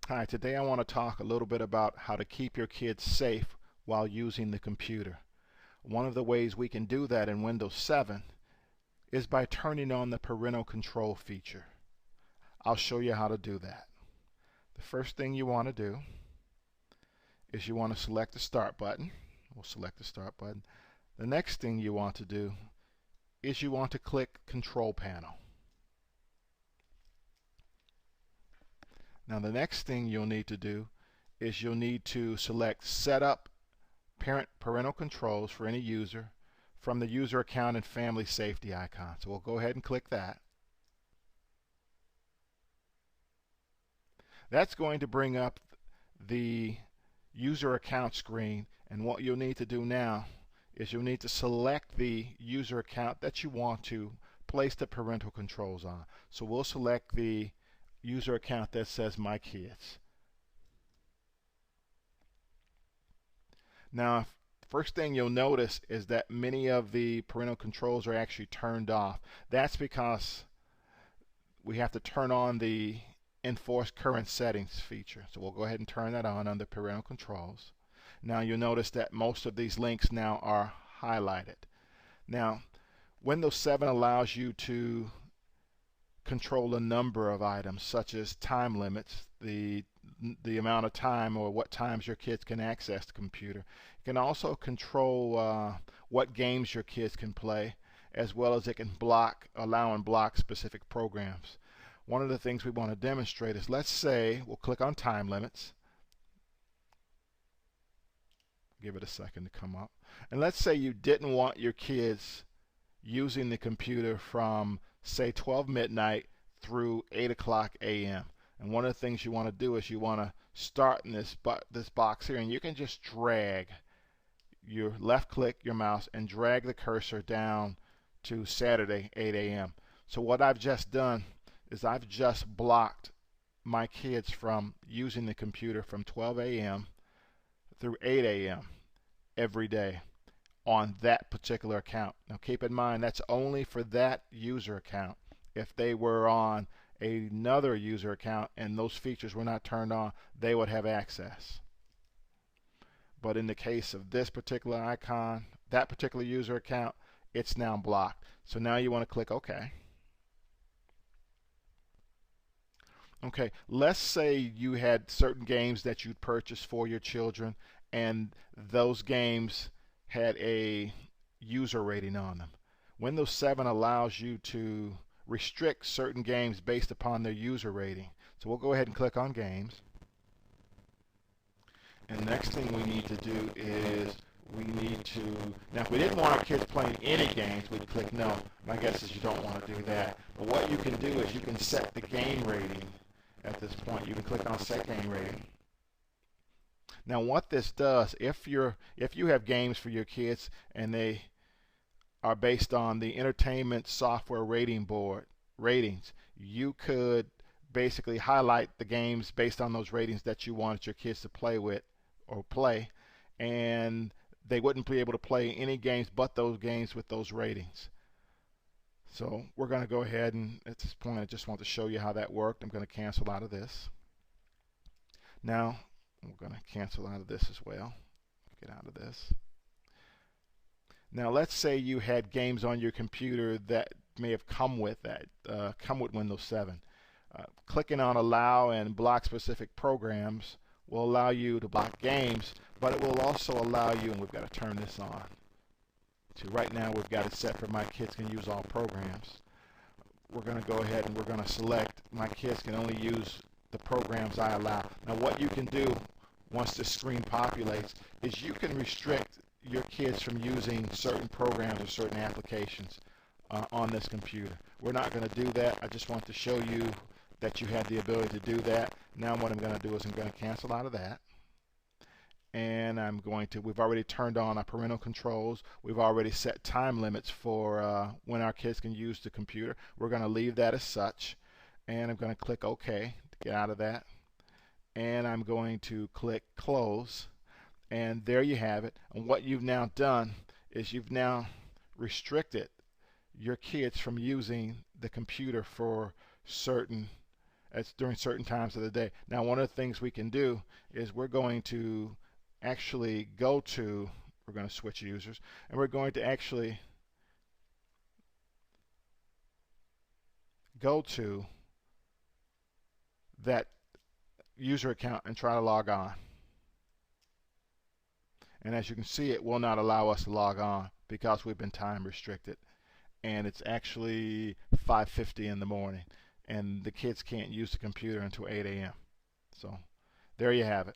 Hi, today I want to talk a little bit about how to keep your kids safe while using the computer. One of the ways we can do that in Windows 7 is by turning on the parental control feature. I'll show you how to do that. The first thing you want to do is you want to select the Start button. We'll select the Start button. The next thing you want to do is you want to click Control Panel. Now the next thing you'll need to do is you'll need to select Set up parental controls for any user from the user account and family safety icon. So we'll go ahead and click that. That's going to bring up the user account screen, and what you'll need to do now is you'll need to select the user account that you want to place the parental controls on. So we'll select the user account that says My Kids. Now, first thing you'll notice is that many of the parental controls are actually turned off. That's because we have to turn on the Enforce Current Settings feature. So we'll go ahead and turn that on under Parental Controls. Now you'll notice that most of these links now are highlighted. Now, Windows 7 allows you to control a number of items, such as time limits, the amount of time or what times your kids can access the computer. It can also control what games your kids can play, as well as it can allow and block specific programs. One of the things we want to demonstrate is, let's say we'll click on time limits. Give it a second to come up. And let's say you didn't want your kids using the computer from, say, 12 midnight through 8 o'clock a.m. And one of the things you want to do is you want to start in this box here, and you can just drag your left click your mouse and drag the cursor down to Saturday 8 a.m. So what I've just done is I've just blocked my kids from using the computer from 12 a.m. through 8 a.m. every day on that particular account. Now keep in mind, that's only for that user account. If they were on another user account and those features were not turned on, they would have access. But in the case of this particular icon, that particular user account, it's now blocked. So now you want to click OK. Okay, let's say you had certain games that you'd purchased for your children, and those games had a user rating on them. Windows 7 allows you to restrict certain games based upon their user rating. So we'll go ahead and click on Games. And the next thing we need to do is now if we didn't want our kids playing any games, we'd click No. My guess is you don't want to do that. But what you can do is you can set the game rating at this point. You can click on Set Game Rating. Now what this does, if you have games for your kids and they are based on the Entertainment Software Rating Board ratings, you could basically highlight the games based on those ratings that you wanted your kids to play with or play, and they wouldn't be able to play any games but those games with those ratings. So we're going to go ahead, and at this point I just want to show you how that worked. I'm going to cancel out of this. Now we're going to cancel out of this as well. Get out of this. Now let's say you had games on your computer that may have come with Windows 7. Clicking on Allow and Block Specific Programs will allow you to block games, but it will also allow you, and we've got to turn this on. Right now we've got it set for My Kids Can Use All Programs. We're going to go ahead and we're going to select My Kids Can Only Use the Programs I Allow. Now what you can do once this screen populates is you can restrict your kids from using certain programs or certain applications on this computer. We're not going to do that. I just want to show you that you have the ability to do that. Now what I'm going to do is I'm going to cancel out of that. And we've already turned on our parental controls. We've already set time limits for when our kids can use the computer. We're going to leave that as such. And I'm going to click OK to get out of that. And I'm going to click Close. And there you have it. And what you've now done is you've now restricted your kids from using the computer for certain That's during certain times of the day. Now, one of the things we can do is we're going to actually we're going to switch users, and we're going to actually go to that user account and try to log on. And as you can see, it will not allow us to log on because we've been time restricted. And it's actually 5:50 in the morning, and the kids can't use the computer until 8 a.m. So there you have it.